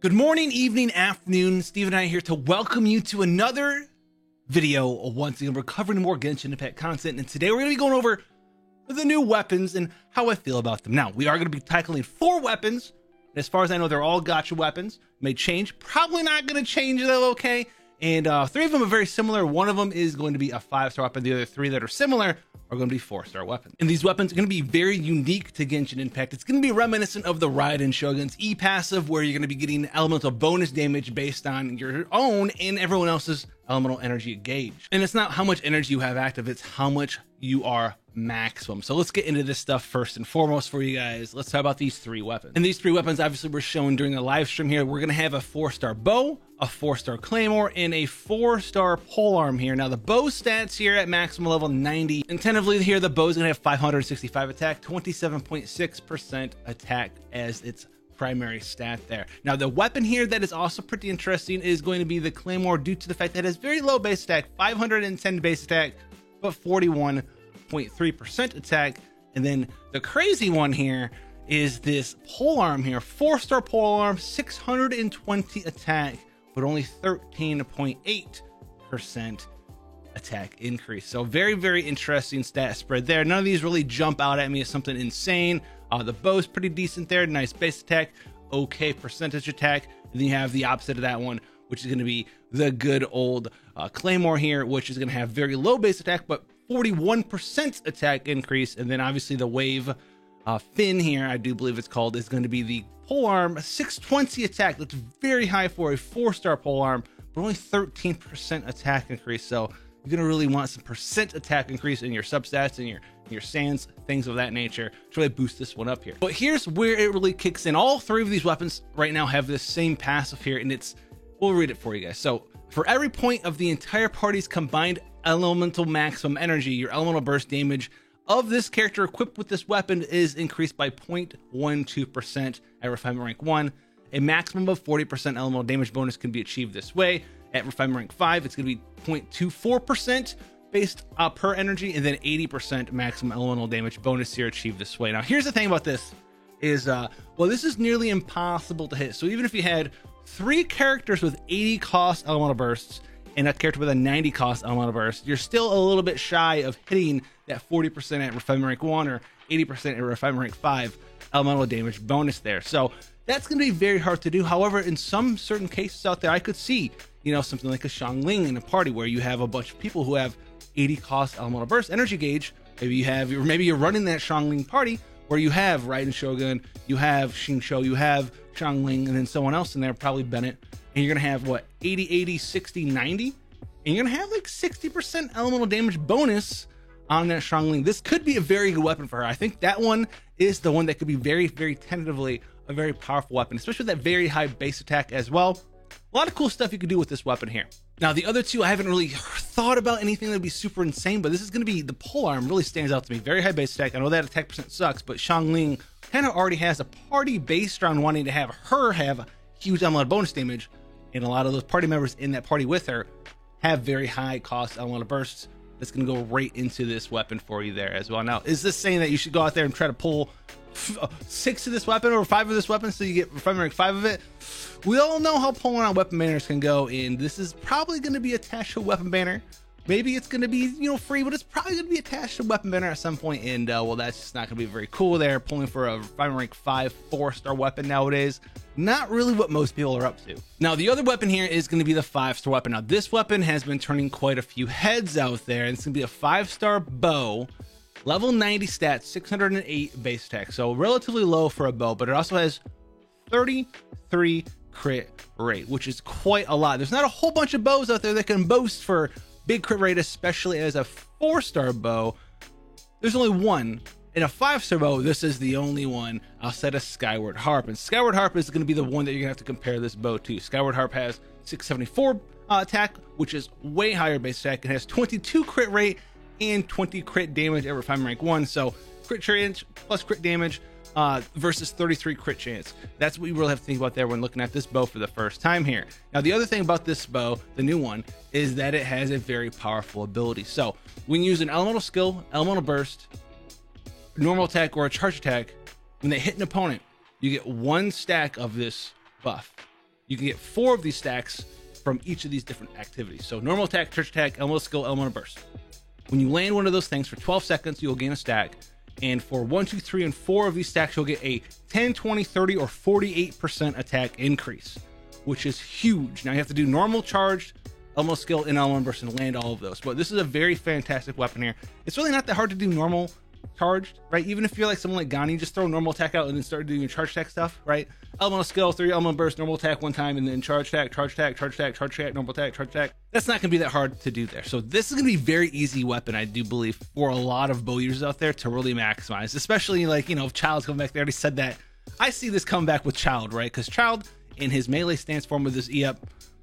Good morning, evening, afternoon. Steve and I are here to welcome you to another video. Once again, we're covering more Genshin Impact content, and today we're going to be going over the new weapons and how I feel about them. Now, we are going to be tackling 4 weapons. As far as I know, they're all gacha weapons. May change. Probably not going to change though, okay? And 3 of them are very similar. One of them is going to be a 5-star weapon. The other 3 that are similar are going to be 4-star weapons. And these weapons are going to be very unique to Genshin Impact. It's going to be reminiscent of the Raiden Shogun's E-Passive, where you're going to be getting elemental bonus damage based on your own and everyone else's elemental energy gauge. And it's not how much energy you have active, it's how much you are maximum. So let's get into this stuff first and foremost for you guys. Let's talk about these 3 weapons. And these 3 weapons obviously were shown during the live stream here. We're going to have a 4-star bow, a 4-star claymore, and a 4-star polearm here. Now the bow stats here at maximum level 90. And tentatively here, the bow is going to have 565 attack, 27.6% attack as its primary stat there. Now the weapon here that is also pretty interesting is going to be the claymore, due to the fact that it has very low base attack, 510 base attack, but 41.3% attack. And then the crazy one here is this polearm here, 4-star polearm, 620 attack, but only 13.8% attack increase. So very, very interesting stat spread there. None of these really jump out at me as something insane. The bow's pretty decent there, nice base attack, okay percentage attack. And then you have the opposite of that one, which is going to be the good old claymore here, which is going to have very low base attack, but 41% attack increase. And then obviously the wave fin here, I do believe it's called, is going to be the polearm, 620 attack. That's very high for a 4-star polearm, but only 13% attack increase. So you're going to really want some percent attack increase in your substats and your sands, things of that nature, to really boost this one up here. But here's where it really kicks in. All 3 of these weapons right now have this same passive here, and we'll read it for you guys. So for every point of the entire party's combined elemental maximum energy, your elemental burst damage of this character equipped with this weapon is increased by 0.12% at refinement rank 1. A maximum of 40% elemental damage bonus can be achieved this way. At refinement rank 5, it's going to be 0.24% based per energy, and then 80% maximum elemental damage bonus here achieved this way. Now here's the thing about this is, well, this is nearly impossible to hit. So even if you had 3 characters with 80 cost elemental bursts and a character with a 90 cost elemental burst, you're still a little bit shy of hitting that 40% at refinement rank 1 or 80% at refinement rank 5 elemental damage bonus there. So that's going to be very hard to do. However, in some certain cases out there, I could see, something like a Xiangling in a party where you have a bunch of people who have 80 cost elemental burst energy gauge. Maybe you're running that Xiangling party where you have Raiden Shogun, you have Xingqiu, you have Xiangling, and then someone else in there, probably Bennett, and you're gonna have what, 80, 60, 90, and you're gonna have like 60% elemental damage bonus on that Xiangling. This could be a very good weapon for her. I think that one is the one that could be very, very tentatively a very powerful weapon, especially with that very high base attack as well. A lot of cool stuff you could do with this weapon here. Now the other 2, I haven't really thought about anything that would be super insane, but this is going to be, the polearm really stands out to me. Very high base attack. I know that attack percent sucks, but Xiangling kind of already has a party based around wanting to have her have huge elemental bonus damage, and a lot of those party members in that party with her have very high cost elemental bursts. That's going to go right into this weapon for you there as well. Now, is this saying that you should go out there and try to pull 6 of this weapon or 5 of this weapon so you get refinement rank 5 of it? We all know how pulling on weapon banners can go, and this is probably going to be attached to a weapon banner. Maybe it's going to be, free, but it's probably going to be attached to a weapon banner at some point, and well, that's just not going to be very cool there, pulling for a refinement rank 5 4-star weapon nowadays. Not really what most people are up to. Now, the other weapon here is going to be the 5-star weapon. Now, this weapon has been turning quite a few heads out there, and it's going to be a 5-star bow, level 90 stats, 608 base attack, so relatively low for a bow, but it also has 33 crit rate, which is quite a lot. There's not a whole bunch of bows out there that can boast for big crit rate, especially as a 4-star bow. There's only one. In a 5-star bow, this is the only one outside of Skyward Harp, and Skyward Harp is going to be the one that you're going to have to compare this bow to. Skyward Harp has 674 attack, which is way higher base attack. It has 22 crit rate and 20 crit damage at refinement rank 1, so crit chance plus crit damage versus 33 crit chance. That's what you really have to think about there when looking at this bow for the first time here. Now, the other thing about this bow, the new one, is that it has a very powerful ability. So when you use an elemental skill, elemental burst, normal attack, or a charge attack, when they hit an opponent, you get 1 stack of this buff. you can get 4 of these stacks from each of these different activities. So normal attack, charge attack, elemental skill, elemental burst. When you land one of those things for 12 seconds, you'll gain a stack. And for 1, 2, 3, and 4 of these stacks, you'll get a 10, 20, 30, or 48% attack increase, which is huge. Now you have to do normal, charged, elemental skill, and elemental burst and land all of those. But this is a very fantastic weapon here. It's really not that hard to do normal charged, right? Even if you're like someone like Gani, just throw normal attack out and then start doing your charge attack stuff, right? Elemental skill, 3 elemental burst, normal attack 1 time, and then charge attack, charge attack, charge attack, charge attack, normal attack, charge attack. That's not gonna be that hard to do there. So this is gonna be a very easy weapon, I do believe, for a lot of bow users out there to really maximize, especially like, you know, if Child's coming back. They already said that. I see this come back with Child, right? Because Child in his melee stance form with this E-up,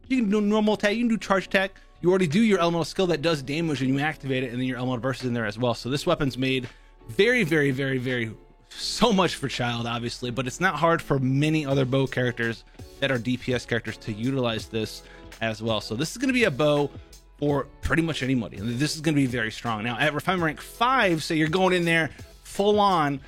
you can do normal attack, you can do charge attack. You already do your elemental skill that does damage and you activate it, and then your elemental burst is in there as well. So this weapon's made very, very, very, very so much for Child, obviously, but it's not hard for many other bow characters that are DPS characters to utilize this as well. So this is going to be a bow for pretty much anybody. This is going to be very strong. Now at refinement rank 5, so you're going in there full on,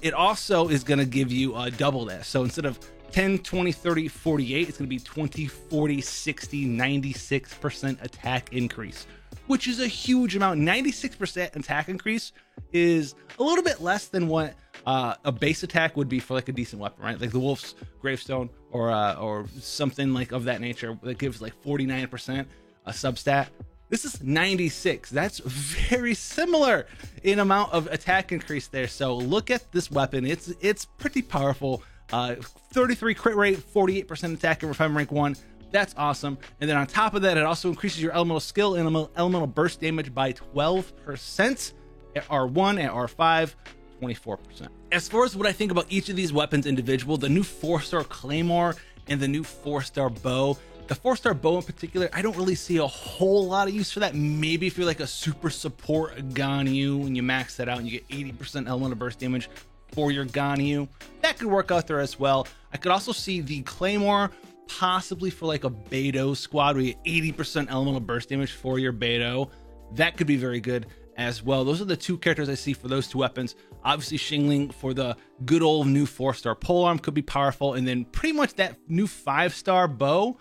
it also is going to give you double that. So instead of 10, 20, 30, 48, it's going to be 20, 40, 60, 96% attack increase, which is a huge amount. 96% attack increase is a little bit less than what a base attack would be for like a decent weapon, right? Like the Wolf's Gravestone or something like of that nature that gives like 49% a substat. This is 96. That's very similar in amount of attack increase there. So look at this weapon. It's pretty powerful. 33 crit rate, 48% attack at refinement rank 1. That's awesome. And then on top of that, it also increases your elemental skill and elemental burst damage by 12% at R1, at R5, 24%. As far as what I think about each of these weapons individual, the new 4-star Claymore and the new 4-star bow. The 4-star bow in particular, I don't really see a whole lot of use for that. Maybe if you're like a super support Ganyu and you max that out and you get 80% elemental burst damage for your Ganyu, that could work out there as well. I could also see the Claymore possibly for like a Beidou squad where you get 80% elemental burst damage for your Beidou. That could be very good as well. Those are the 2 characters I see for those 2 weapons. Obviously Xingling for the good old new 4-star polearm could be powerful, and then pretty much that new 5-star bow,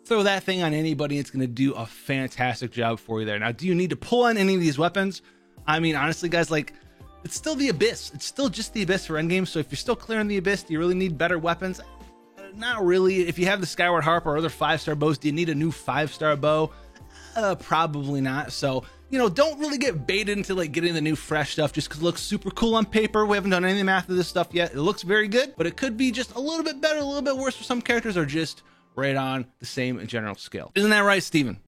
throw that thing on anybody, it's going to do a fantastic job for you there. Now, do you need to pull on any of these weapons? I mean, honestly, guys, like, it's still the Abyss. It's still just the Abyss for endgame. So if you're still clearing the Abyss, do you really need better weapons? Not really. If you have the Skyward Harp or other 5-star bows, do you need a new 5-star bow? Probably not. So, you know, don't really get baited into like getting the new fresh stuff just because it looks super cool on paper. We haven't done any math of this stuff yet. It looks very good, but it could be just a little bit better, a little bit worse for some characters, or just right on the same general scale. Isn't that right, Steven?